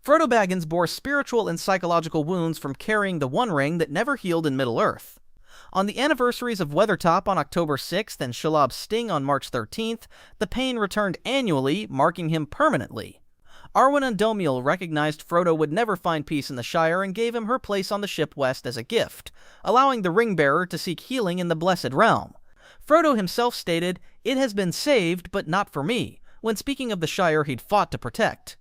Frodo Baggins bore spiritual and psychological wounds from carrying the One Ring that never healed in Middle-earth. On the anniversaries of Weathertop on October 6th and Shelob's Sting on March 13th, the pain returned annually, marking him permanently. Arwen Undomiel recognized Frodo would never find peace in the Shire and gave him her place on the ship West as a gift, allowing the Ring-bearer to seek healing in the Blessed Realm. Frodo himself stated, "It has been saved, but not for me," when speaking of the Shire he'd fought to protect.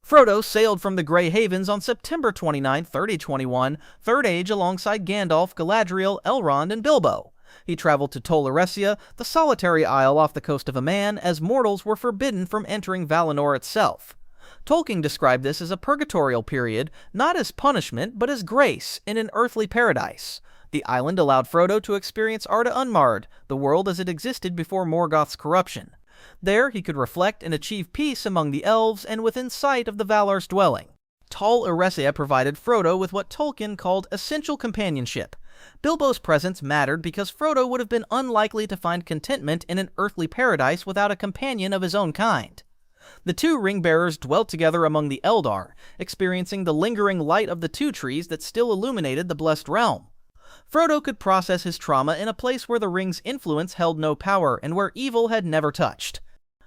Frodo sailed from the Grey Havens on September 29, 3021, Third Age alongside Gandalf, Galadriel, Elrond, and Bilbo. He traveled to Tol Eressëa, the solitary isle off the coast of Aman, as mortals were forbidden from entering Valinor itself. Tolkien described this as a purgatorial period, not as punishment, but as grace in an earthly paradise. The island allowed Frodo to experience Arda Unmarred, the world as it existed before Morgoth's corruption. There he could reflect and achieve peace among the elves and within sight of the Valar's dwelling. Tol Eressëa provided Frodo with what Tolkien called essential companionship. Bilbo's presence mattered because Frodo would have been unlikely to find contentment in an earthly paradise without a companion of his own kind. The two ring-bearers dwelt together among the Eldar, experiencing the lingering light of the two trees that still illuminated the Blessed Realm. Frodo could process his trauma in a place where the ring's influence held no power and where evil had never touched.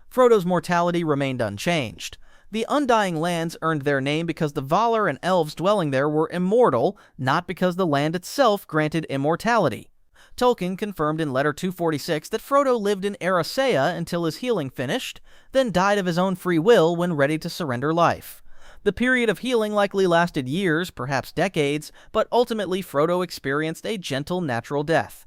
Frodo's mortality remained unchanged. The Undying Lands earned their name because the Valar and elves dwelling there were immortal, not because the land itself granted immortality. Tolkien confirmed in Letter 246 that Frodo lived in Eressëa until his healing finished, then died of his own free will when ready to surrender life. The period of healing likely lasted years, perhaps decades, but ultimately Frodo experienced a gentle, natural death.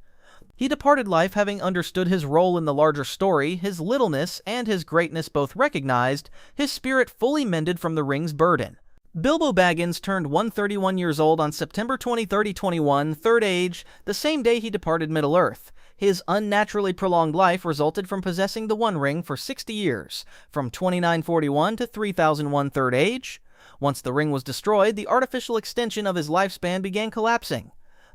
He departed life having understood his role in the larger story, his littleness and his greatness both recognized, his spirit fully mended from the ring's burden. Bilbo Baggins turned 131 years old on September 20, 3021, Third Age, the same day he departed Middle-earth. His unnaturally prolonged life resulted from possessing the One Ring for 60 years, from 2941 to 3001 Third Age. Once the ring was destroyed, the artificial extension of his lifespan began collapsing.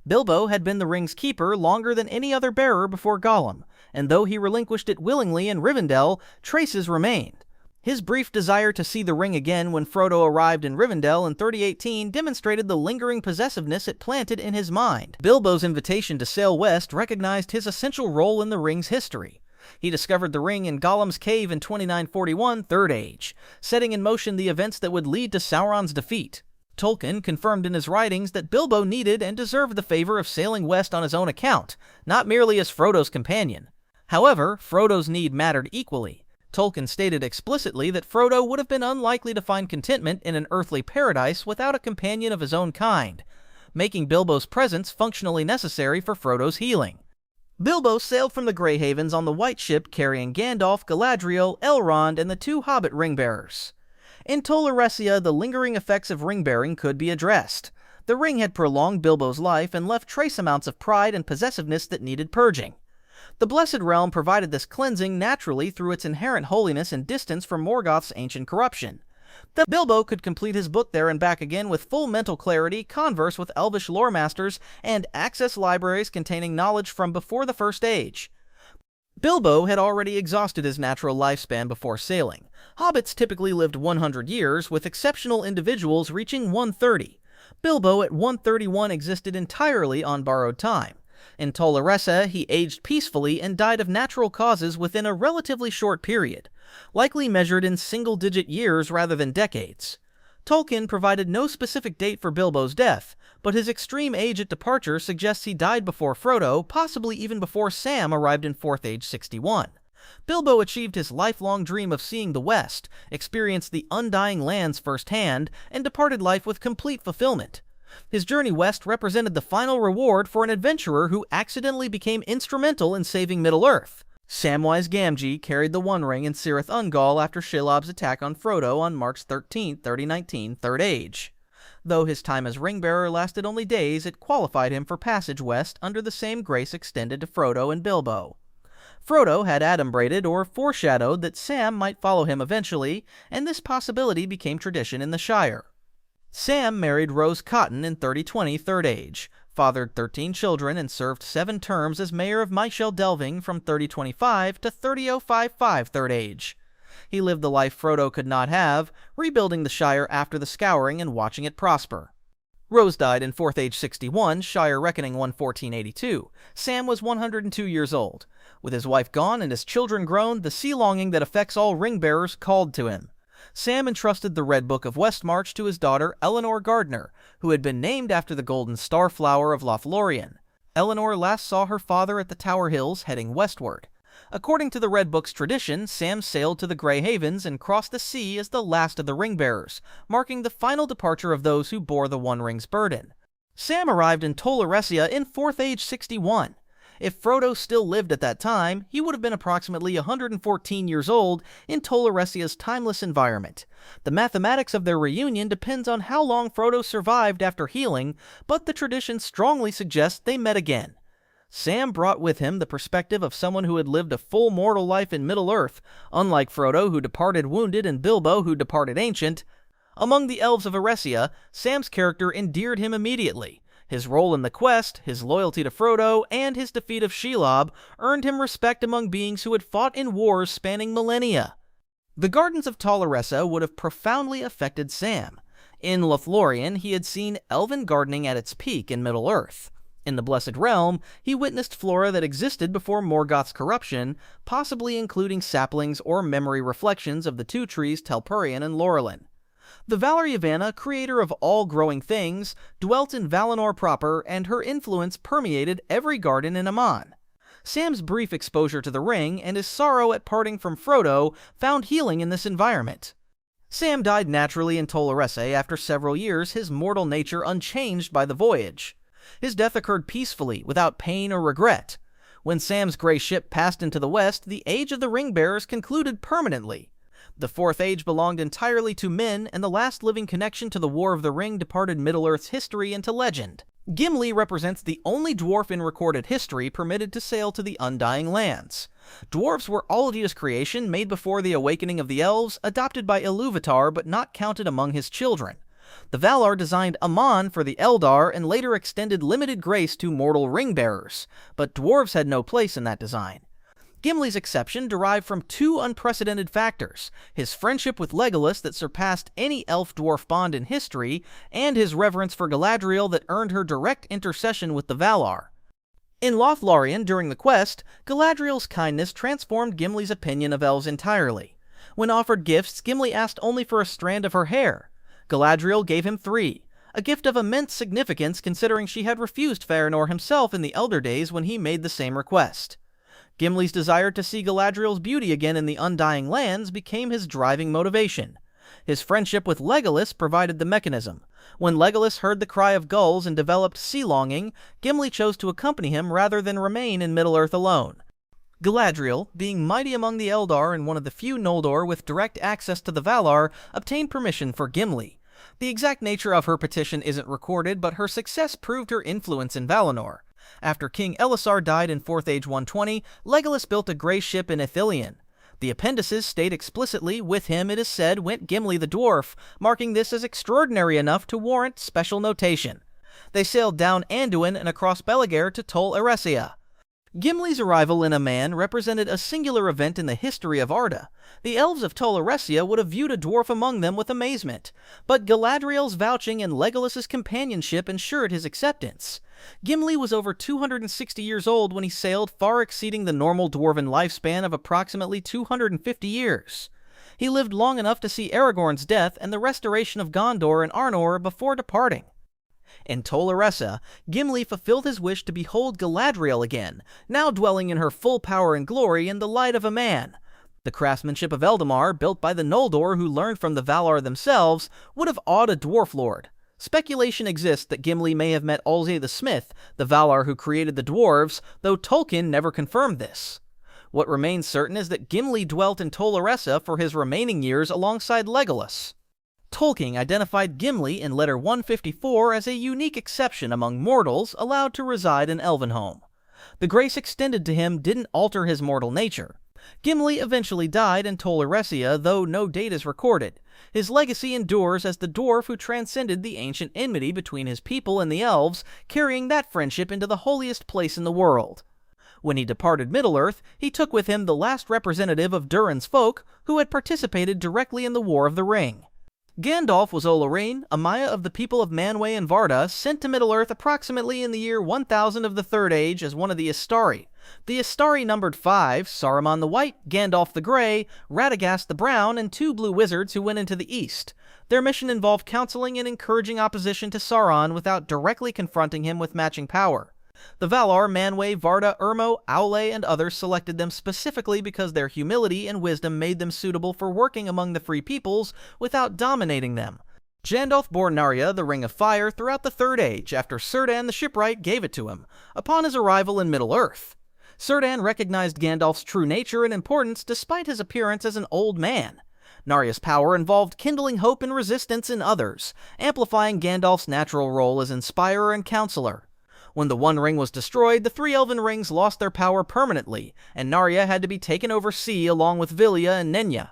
Bilbo had been the ring's keeper longer than any other bearer before Gollum, and though he relinquished it willingly in Rivendell, traces remained. His brief desire to see the ring again when Frodo arrived in Rivendell in 3018 demonstrated the lingering possessiveness it planted in his mind. Bilbo's invitation to sail west recognized his essential role in the ring's history. He discovered the ring in Gollum's cave in 2941 Third Age, setting in motion the events that would lead to Sauron's defeat. Tolkien confirmed in his writings that Bilbo needed and deserved the favor of sailing west on his own account, not merely as Frodo's companion. However, Frodo's need mattered equally. Tolkien stated explicitly that Frodo would have been unlikely to find contentment in an earthly paradise without a companion of his own kind, making Bilbo's presence functionally necessary for Frodo's healing. Bilbo sailed from the Grey Havens on the White Ship carrying Gandalf, Galadriel, Elrond, and the two Hobbit ring-bearers. In Tol Eressëa, the lingering effects of ring-bearing could be addressed. The ring had prolonged Bilbo's life and left trace amounts of pride and possessiveness that needed purging. The Blessed Realm provided this cleansing naturally through its inherent holiness and distance from Morgoth's ancient corruption. That Bilbo could complete his book there and back again with full mental clarity, converse with elvish lore masters, and access libraries containing knowledge from before the First Age. Bilbo had already exhausted his natural lifespan before sailing. Hobbits typically lived 100 years, with exceptional individuals reaching 130. Bilbo at 131 existed entirely on borrowed time. In Tol Eressëa, he aged peacefully and died of natural causes within a relatively short period, likely measured in single-digit years rather than decades. Tolkien provided no specific date for Bilbo's death, but his extreme age at departure suggests he died before Frodo, possibly even before Sam arrived in Fourth Age 61. Bilbo achieved his lifelong dream of seeing the West, experienced the Undying Lands firsthand, and departed life with complete fulfillment. His journey west represented the final reward for an adventurer who accidentally became instrumental in saving Middle-earth. Samwise Gamgee carried the One Ring in Cirith Ungol after Shelob's attack on Frodo on March 13, 3019, Third Age. Though his time as ring-bearer lasted only days, it qualified him for passage west under the same grace extended to Frodo and Bilbo. Frodo had adumbrated or foreshadowed that Sam might follow him eventually, and this possibility became tradition in the Shire. Sam married Rose Cotton in 3020 Third Age, fathered 13 children, and served 7 terms as mayor of Myshel Delving from 3025 to 3055 Third Age. He lived the life Frodo could not have, rebuilding the Shire after the Scouring and watching it prosper. Rose died in 4th Age 61, Shire Reckoning 11482. Sam was 102 years old. With his wife gone and his children grown, the sea longing that affects all ring-bearers called to him. Sam entrusted the Red Book of Westmarch to his daughter Eleanor Gardner, who had been named after the golden starflower of Lothlorien. Eleanor last saw her father at the Tower Hills heading westward. According to the Red Book's tradition, Sam sailed to the Grey Havens and crossed the sea as the last of the ring-bearers, marking the final departure of those who bore the One Ring's burden. Sam arrived in Tol Eressëa in 4th Age 61. If Frodo still lived at that time, he would have been approximately 114 years old in Tol Eressëa's timeless environment. The mathematics of their reunion depends on how long Frodo survived after healing, but the tradition strongly suggests they met again. Sam brought with him the perspective of someone who had lived a full mortal life in Middle-earth, unlike Frodo, who departed wounded, and Bilbo, who departed ancient. Among the elves of Eressëa, Sam's character endeared him immediately. His role in the quest, his loyalty to Frodo, and his defeat of Shelob earned him respect among beings who had fought in wars spanning millennia. The Gardens of Tol Eressëa would have profoundly affected Sam. In Lothlorien, he had seen elven gardening at its peak in Middle-earth. In the Blessed Realm, he witnessed flora that existed before Morgoth's corruption, possibly including saplings or memory reflections of the two trees Telperion and Laurelin. The Valar Yavanna, creator of all growing things, dwelt in Valinor proper, and her influence permeated every garden in Aman. Sam's brief exposure to the ring and his sorrow at parting from Frodo found healing in this environment. Sam died naturally in Tol Eressëa after several years, his mortal nature unchanged by the voyage. His death occurred peacefully, without pain or regret. When Sam's grey ship passed into the west, the Age of the Ring-Bearers concluded permanently. The Fourth Age belonged entirely to men, and the last living connection to the War of the Ring departed Middle-earth's history into legend. Gimli represents the only dwarf in recorded history permitted to sail to the Undying Lands. Dwarves were Olgierd's creation, made before the awakening of the elves, adopted by Ilúvatar but not counted among his children. The Valar designed Aman for the Eldar and later extended limited grace to mortal ring-bearers, but dwarves had no place in that design. Gimli's exception derived from two unprecedented factors: his friendship with Legolas that surpassed any elf-dwarf bond in history, and his reverence for Galadriel that earned her direct intercession with the Valar. In Lothlorien, during the quest, Galadriel's kindness transformed Gimli's opinion of elves entirely. When offered gifts, Gimli asked only for a strand of her hair. Galadriel gave him 3, a gift of immense significance considering she had refused Fëanor himself in the Elder Days when he made the same request. Gimli's desire to see Galadriel's beauty again in the Undying Lands became his driving motivation. His friendship with Legolas provided the mechanism. When Legolas heard the cry of gulls and developed sea longing, Gimli chose to accompany him rather than remain in Middle-earth alone. Galadriel, being mighty among the Eldar and one of the few Noldor with direct access to the Valar, obtained permission for Gimli. The exact nature of her petition isn't recorded, but her success proved her influence in Valinor. After King Elessar died in 4th Age 120, Legolas built a grey ship in Ithilien. The appendices state explicitly, with him, it is said, went Gimli the dwarf, marking this as extraordinary enough to warrant special notation. They sailed down Anduin and across Belagare to Tol Eressëa. Gimli's arrival in Aman represented a singular event in the history of Arda. The elves of Tol Eressëa would have viewed a dwarf among them with amazement, but Galadriel's vouching and Legolas's companionship ensured his acceptance. Gimli was over 260 years old when he sailed, far exceeding the normal dwarven lifespan of approximately 250 years. He lived long enough to see Aragorn's death and the restoration of Gondor and Arnor before departing. In Tol Eressëa, Gimli fulfilled his wish to behold Galadriel again, now dwelling in her full power and glory in the light of a man. The craftsmanship of Eldamar, built by the Noldor who learned from the Valar themselves, would have awed a dwarf lord. Speculation exists that Gimli may have met Olgierd the Smith, the Valar who created the dwarves, though Tolkien never confirmed this. What remains certain is that Gimli dwelt in Tol Eressëa for his remaining years alongside Legolas. Tolkien identified Gimli in letter 154 as a unique exception among mortals allowed to reside in Elvenhome. The grace extended to him didn't alter his mortal nature. Gimli eventually died in Tol Eressëa, though no date is recorded. His legacy endures as the dwarf who transcended the ancient enmity between his people and the elves, carrying that friendship into the holiest place in the world. When he departed Middle-earth, he took with him the last representative of Durin's folk who had participated directly in the War of the Ring. Gandalf was Olorinn, a Maya of the people of Manwë and Varda, sent to Middle-earth approximately in the year 1000 of the Third Age as one of the Istari. The Istari numbered 5, Saruman the White, Gandalf the Grey, Radagast the Brown, and 2 blue wizards who went into the east. Their mission involved counseling and encouraging opposition to Sauron without directly confronting him with matching power. The Valar, Manwë, Varda, Urmo, Aule, and others selected them specifically because their humility and wisdom made them suitable for working among the free peoples without dominating them. Gandalf bore Narya the Ring of Fire throughout the Third Age after Círdan the Shipwright gave it to him, upon his arrival in Middle-earth. Círdan recognized Gandalf's true nature and importance despite his appearance as an old man. Narya's power involved kindling hope and resistance in others, amplifying Gandalf's natural role as inspirer and counselor. When the One Ring was destroyed, the 3 Elven Rings lost their power permanently, and Narya had to be taken over sea along with Vilya and Nenya.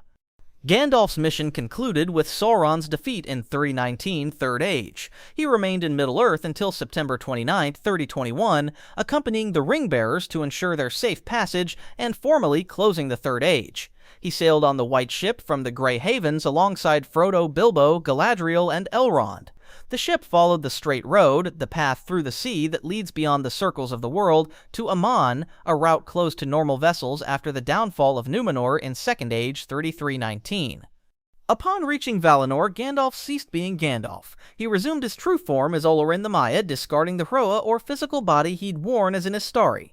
Gandalf's mission concluded with Sauron's defeat in 3019 Third Age. He remained in Middle-earth until September 29, 3021, accompanying the Ring-bearers to ensure their safe passage and formally closing the Third Age. He sailed on the White Ship from the Grey Havens alongside Frodo, Bilbo, Galadriel, and Elrond. The ship followed the Straight Road, the path through the sea that leads beyond the circles of the world, to Aman, a route closed to normal vessels after the downfall of Númenor in Second Age 3319. Upon reaching Valinor, Gandalf ceased being Gandalf. He resumed his true form as Olorinn the Maya, discarding the Hroa or physical body he'd worn as an Istari.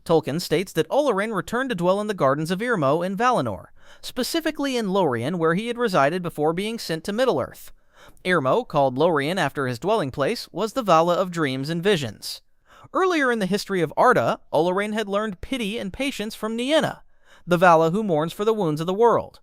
Tolkien states that Olorinn returned to dwell in the Gardens of Irmo in Valinor, specifically in Lorien, where he had resided before being sent to Middle-earth. Irmo, called Lorien after his dwelling place, was the Vala of dreams and visions. Earlier in the history of Arda, Olorinn had learned pity and patience from Nienna, the Vala who mourns for the wounds of the world.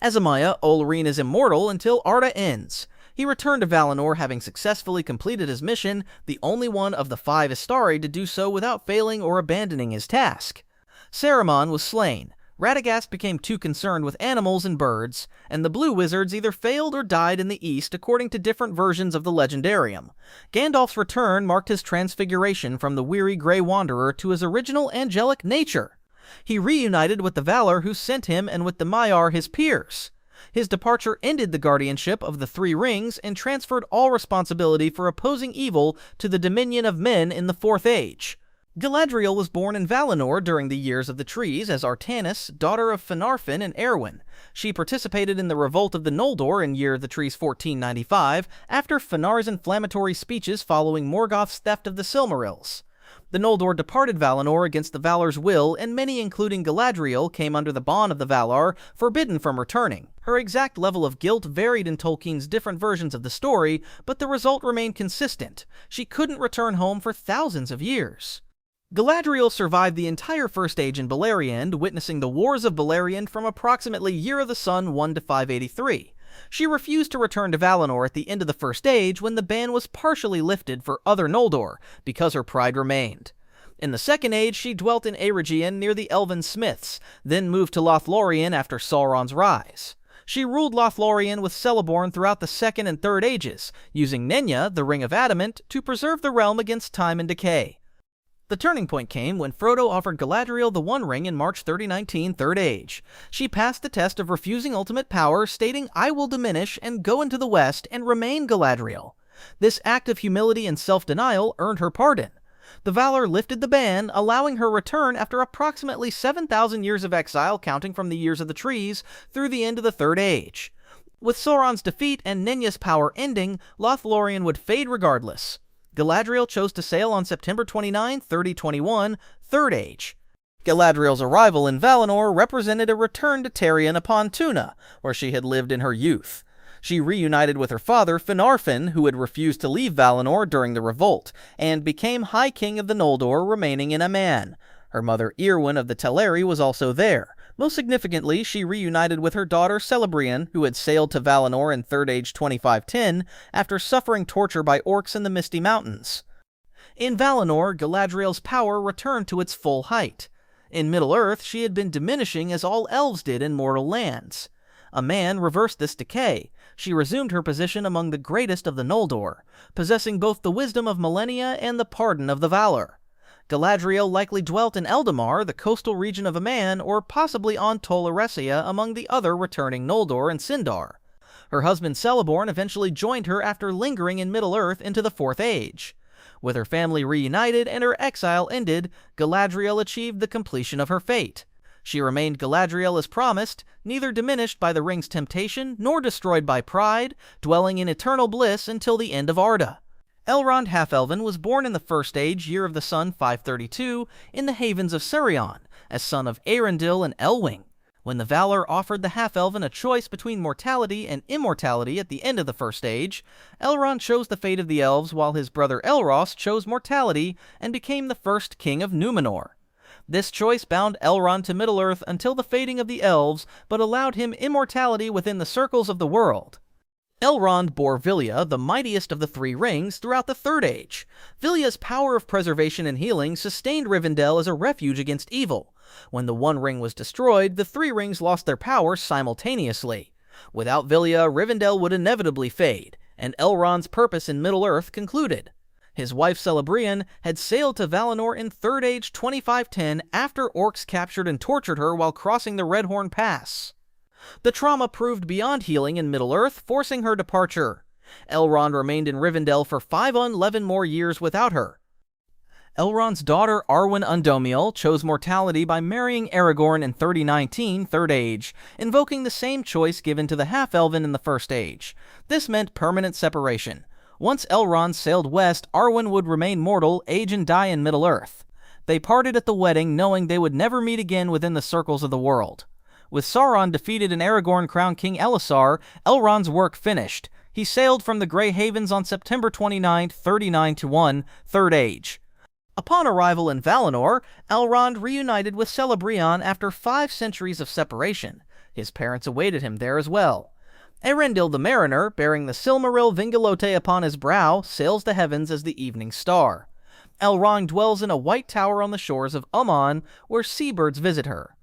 As a Maya, Olorinn is immortal until Arda ends. He returned to Valinor having successfully completed his mission, the only one of the 5 Istari to do so without failing or abandoning his task. Saruman was slain. Radagast became too concerned with animals and birds, and the Blue Wizards either failed or died in the east according to different versions of the Legendarium. Gandalf's return marked his transfiguration from the weary Grey Wanderer to his original angelic nature. He reunited with the Valar who sent him and with the Maiar his peers. His departure ended the guardianship of the 3 rings and transferred all responsibility for opposing evil to the dominion of men in the Fourth Age. Galadriel was born in Valinor during the Years of the Trees as Artanis, daughter of Finarfin and Erwin. She participated in the Revolt of the Noldor in Year of the Trees 1495 after Finar's inflammatory speeches following Morgoth's theft of the Silmarils. The Noldor departed Valinor against the Valar's will, and many, including Galadriel, came under the ban of the Valar, forbidden from returning. Her exact level of guilt varied in Tolkien's different versions of the story, but the result remained consistent. She couldn't return home for thousands of years. Galadriel survived the entire First Age in Beleriand, witnessing the Wars of Beleriand from approximately Year of the Sun 1 to 583. She refused to return to Valinor at the end of the First Age when the ban was partially lifted for other Noldor, because her pride remained. In the Second Age, she dwelt in Eregion near the Elven Smiths, then moved to Lothlorien after Sauron's rise. She ruled Lothlorien with Celeborn throughout the Second and Third Ages, using Nenya, the Ring of Adamant, to preserve the realm against time and decay. The turning point came when Frodo offered Galadriel the One Ring in March 3019 Third Age. She passed the test of refusing ultimate power, stating, "I will diminish and go into the West and remain Galadriel." This act of humility and self-denial earned her pardon. The Valar lifted the ban, allowing her return after approximately 7,000 years of exile counting from the Years of the Trees through the end of the Third Age. With Sauron's defeat and Nenya's power ending, Lothlorien would fade regardless. Galadriel chose to sail on September 29, 3021, Third Age. Galadriel's arrival in Valinor represented a return to Tarion upon Tuna, where she had lived in her youth. She reunited with her father, Finarfin, who had refused to leave Valinor during the revolt, and became High King of the Noldor, remaining in Aman. Her mother Irwin of the Teleri was also there. Most significantly, she reunited with her daughter Celebrian, who had sailed to Valinor in Third Age 2510 after suffering torture by orcs in the Misty Mountains. In Valinor, Galadriel's power returned to its full height. In Middle-earth, she had been diminishing as all elves did in mortal lands. A man reversed this decay. She resumed her position among the greatest of the Noldor, possessing both the wisdom of millennia and the pardon of the Valar. Galadriel likely dwelt in Eldamar, the coastal region of Aman, or possibly on Tol Eressëa among the other returning Noldor and Sindar. Her husband Celeborn eventually joined her after lingering in Middle-earth into the Fourth Age. With her family reunited and her exile ended, Galadriel achieved the completion of her fate. She remained Galadriel as promised, neither diminished by the ring's temptation nor destroyed by pride, dwelling in eternal bliss until the end of Arda. Elrond Half-Elven was born in the First Age, Year of the Sun 532, in the Havens of Sirion, as son of Arundil and Elwing. When the Valar offered the Half-Elven a choice between mortality and immortality at the end of the First Age, Elrond chose the fate of the elves while his brother Elros chose mortality and became the first king of Númenor. This choice bound Elrond to Middle-earth until the fading of the elves, but allowed him immortality within the circles of the world. Elrond bore Vilya, the mightiest of the three rings, throughout the Third Age. Vilya's power of preservation and healing sustained Rivendell as a refuge against evil. When the One Ring was destroyed, the three rings lost their power simultaneously. Without Vilya, Rivendell would inevitably fade, and Elrond's purpose in Middle-earth concluded. His wife Celebrian had sailed to Valinor in Third Age 2510 after orcs captured and tortured her while crossing the Redhorn Pass. The trauma proved beyond healing in Middle-earth, forcing her departure. Elrond remained in Rivendell for 511 more years without her. Elrond's daughter Arwen Undomiel chose mortality by marrying Aragorn in 3019 Third Age, invoking the same choice given to the Half-Elven in the First Age. This meant permanent separation. Once Elrond sailed west, Arwen would remain mortal, age and die in Middle-earth. They parted at the wedding, knowing they would never meet again within the circles of the world. With Sauron defeated and Aragorn crowned King Elessar, Elrond's work finished. He sailed from the Grey Havens on September 29, 39-1, Third Age. Upon arrival in Valinor, Elrond reunited with Celebrian after 5 centuries of separation. His parents awaited him there as well. Eärendil the Mariner, bearing the Silmaril Vingalote upon his brow, sails the heavens as the evening star. Elrond dwells in a white tower on the shores of Umman, where seabirds visit her.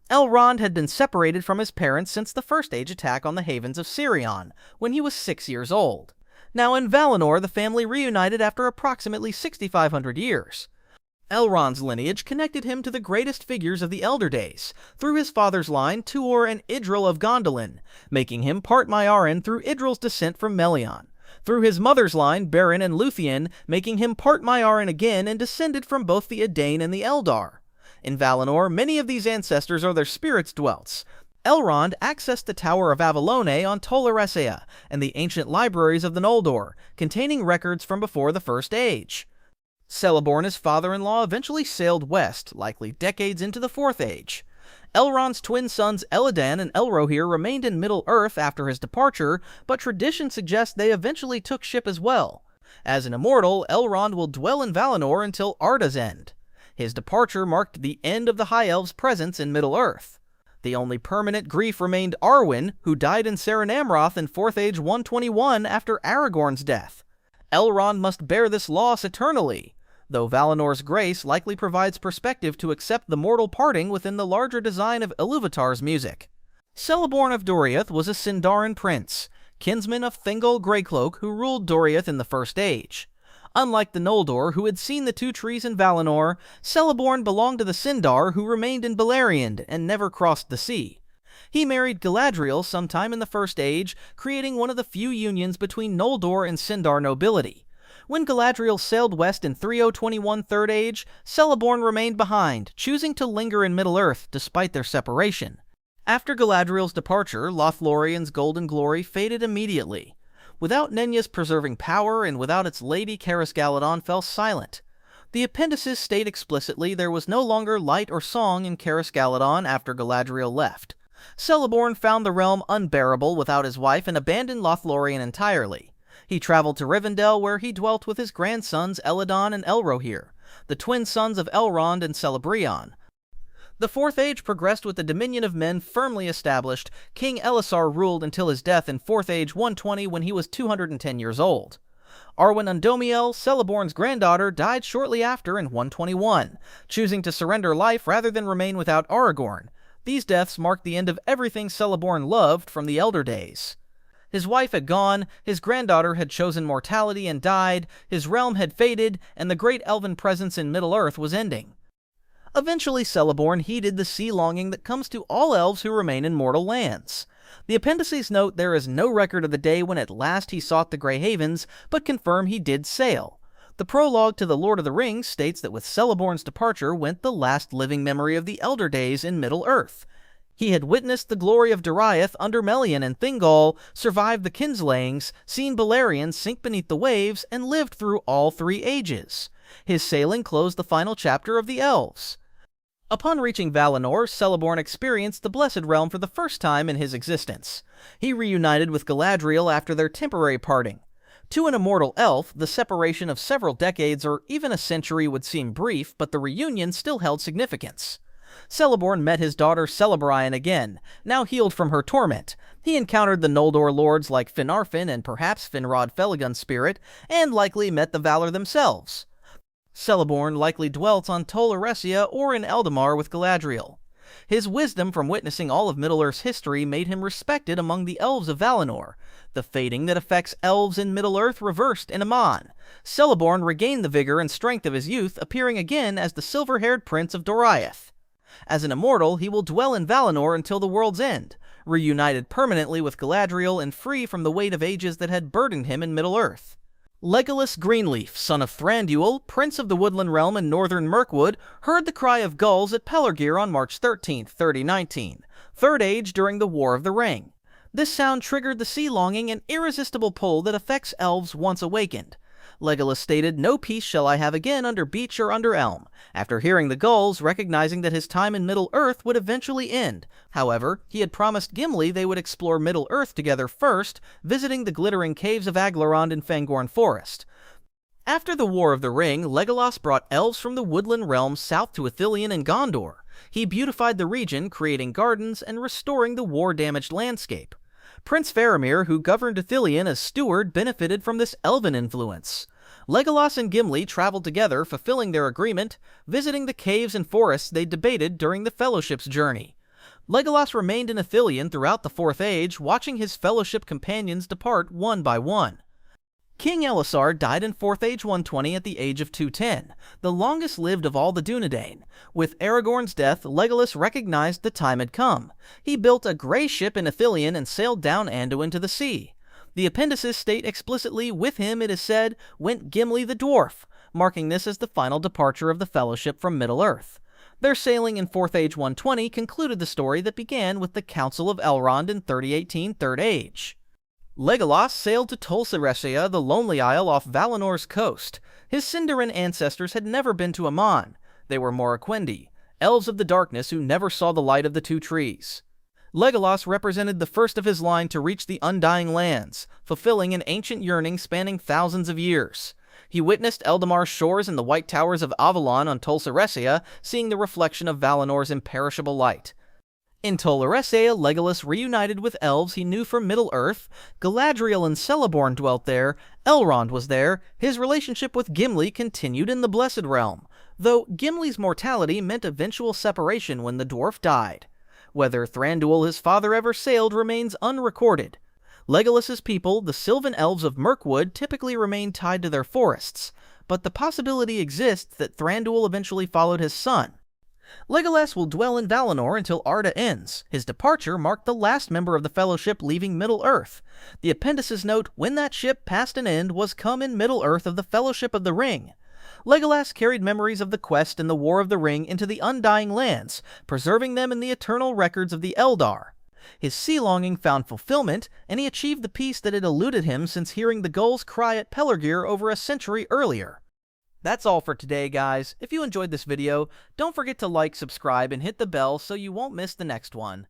Elrond had been separated from his parents since the First Age attack on the Havens of Sirion, when he was 6 years old. Now in Valinor, the family reunited after approximately 6,500 years. Elrond's lineage connected him to the greatest figures of the Elder Days, through his father's line, Tuor and Idril of Gondolin, making him part Maiaran through Idril's descent from Melian. Through his mother's line, Beren and Luthien, making him part Maiaran again and descended from both the Edain and the Eldar. In Valinor, many of these ancestors are their spirits dwelts. Elrond accessed the Tower of Avalone on Tol Eressëa and the ancient libraries of the Noldor, containing records from before the First Age. Celeborn, his father-in-law, eventually sailed west, likely decades into the Fourth Age. Elrond's twin sons Elladan and Elrohir remained in Middle-earth after his departure, but tradition suggests they eventually took ship as well. As an immortal, Elrond will dwell in Valinor until Arda's end. His departure marked the end of the High Elves' presence in Middle-earth. The only permanent grief remained Arwen, who died in Seren Amroth in 4th Age 121 after Aragorn's death. Elrond must bear this loss eternally, though Valinor's grace likely provides perspective to accept the mortal parting within the larger design of Ilúvatar's music. Celeborn of Doriath was a Sindarin prince, kinsman of Thingol Greycloak, who ruled Doriath in the First Age. Unlike the Noldor, who had seen the Two Trees in Valinor, Celeborn belonged to the Sindar, who remained in Beleriand and never crossed the sea. He married Galadriel sometime in the First Age, creating one of the few unions between Noldor and Sindar nobility. When Galadriel sailed west in 3021 Third Age, Celeborn remained behind, choosing to linger in Middle-earth despite their separation. After Galadriel's departure, Lothlorien's golden glory faded immediately. Without Nenya's preserving power and without its lady, Caris Galadon fell silent. The appendices state explicitly there was no longer light or song in Caris Galadon after Galadriel left. Celeborn found the realm unbearable without his wife and abandoned Lothlorien entirely. He traveled to Rivendell, where he dwelt with his grandsons Elladan and Elrohir, the twin sons of Elrond and Celebrian. The Fourth Age progressed with the dominion of men firmly established. King Elessar ruled until his death in 4th Age 120 when he was 210 years old. Arwen Undomiel, Celeborn's granddaughter, died shortly after in 121, choosing to surrender life rather than remain without Aragorn. These deaths marked the end of everything Celeborn loved from the Elder Days. His wife had gone, his granddaughter had chosen mortality and died, his realm had faded, and the great elven presence in Middle-earth was ending. Eventually, Celeborn heeded the sea longing that comes to all elves who remain in mortal lands. The appendices note there is no record of the day when at last he sought the Grey Havens, but confirm he did sail. The prologue to The Lord of the Rings states that with Celeborn's departure went the last living memory of the Elder Days in Middle-earth. He had witnessed the glory of Doriath under Melian and Thingol, survived the kinslayings, seen Beleriand sink beneath the waves, and lived through all 3 ages. His sailing closed the final chapter of the Elves. Upon reaching Valinor, Celeborn experienced the Blessed Realm for the first time in his existence. He reunited with Galadriel after their temporary parting. To an immortal elf, the separation of several decades or even a century would seem brief, but the reunion still held significance. Celeborn met his daughter Celebrian again, now healed from her torment. He encountered the Noldor lords like Finarfin and perhaps Finrod Felagund's spirit, and likely met the Valar themselves. Celeborn likely dwelt on Tol Eressëa or in Eldamar with Galadriel. His wisdom from witnessing all of Middle-earth's history made him respected among the elves of Valinor. The fading that affects elves in Middle-earth reversed in Aman. Celeborn regained the vigor and strength of his youth, appearing again as the silver-haired prince of Doriath. As an immortal, he will dwell in Valinor until the world's end, reunited permanently with Galadriel and free from the weight of ages that had burdened him in Middle-earth. Legolas Greenleaf, son of Thranduil, prince of the Woodland Realm in northern Mirkwood, heard the cry of gulls at Pelargir on March 13, 3019, Third Age during the War of the Ring. This sound triggered the sea longing and irresistible pull that affects elves once awakened. Legolas stated, "No peace shall I have again under beech or under elm," after hearing the gulls, recognizing that his time in Middle-earth would eventually end. However, he had promised Gimli they would explore Middle-earth together first, visiting the glittering caves of Aglarond in Fangorn Forest. After the War of the Ring, Legolas brought elves from the Woodland Realms south to Ithilien and Gondor. He beautified the region, creating gardens and restoring the war-damaged landscape. Prince Faramir, who governed Ithilien as steward, benefited from this elven influence. Legolas and Gimli traveled together, fulfilling their agreement, visiting the caves and forests they debated during the Fellowship's journey. Legolas remained in Ithilien throughout the Fourth Age, watching his Fellowship companions depart one by one. King Elisar died in 4th Age 120 at the age of 210, the longest lived of all the Dúnedain. With Aragorn's death, Legolas recognized the time had come. He built a grey ship in Ithilien and sailed down Anduin to the sea. The appendices state explicitly, with him, it is said, went Gimli the dwarf, marking this as the final departure of the Fellowship from Middle-earth. Their sailing in 4th Age 120 concluded the story that began with the Council of Elrond in 3018 Third Age. Legolas sailed to Tol Eressëa, the Lonely Isle off Valinor's coast. His Sindarin ancestors had never been to Aman. They were Morroquendi, elves of the darkness who never saw the light of the two trees. Legolas represented the first of his line to reach the Undying Lands, fulfilling an ancient yearning spanning thousands of years. He witnessed Eldamar's shores and the white towers of Avalon on Tol Eressëa, seeing the reflection of Valinor's imperishable light. In Tol Eressëa, Legolas reunited with elves he knew from Middle-earth. Galadriel and Celeborn dwelt there. Elrond was there. His relationship with Gimli continued in the Blessed Realm, though Gimli's mortality meant eventual separation when the dwarf died. Whether Thranduil, his father, ever sailed remains unrecorded. Legolas's people, the Sylvan Elves of Mirkwood, typically remain tied to their forests, but the possibility exists that Thranduil eventually followed his son. Legolas will dwell in Valinor until Arda ends. His departure marked the last member of the Fellowship leaving Middle-earth. The appendices note, when that ship passed an end was come in Middle-earth of the Fellowship of the Ring. Legolas carried memories of the quest and the War of the Ring into the Undying Lands, preserving them in the eternal records of the Eldar. His sea longing found fulfillment, and he achieved the peace that had eluded him since hearing the gulls cry at Pelargir over a century earlier. That's all for today, guys. If you enjoyed this video, don't forget to like, subscribe, and hit the bell so you won't miss the next one.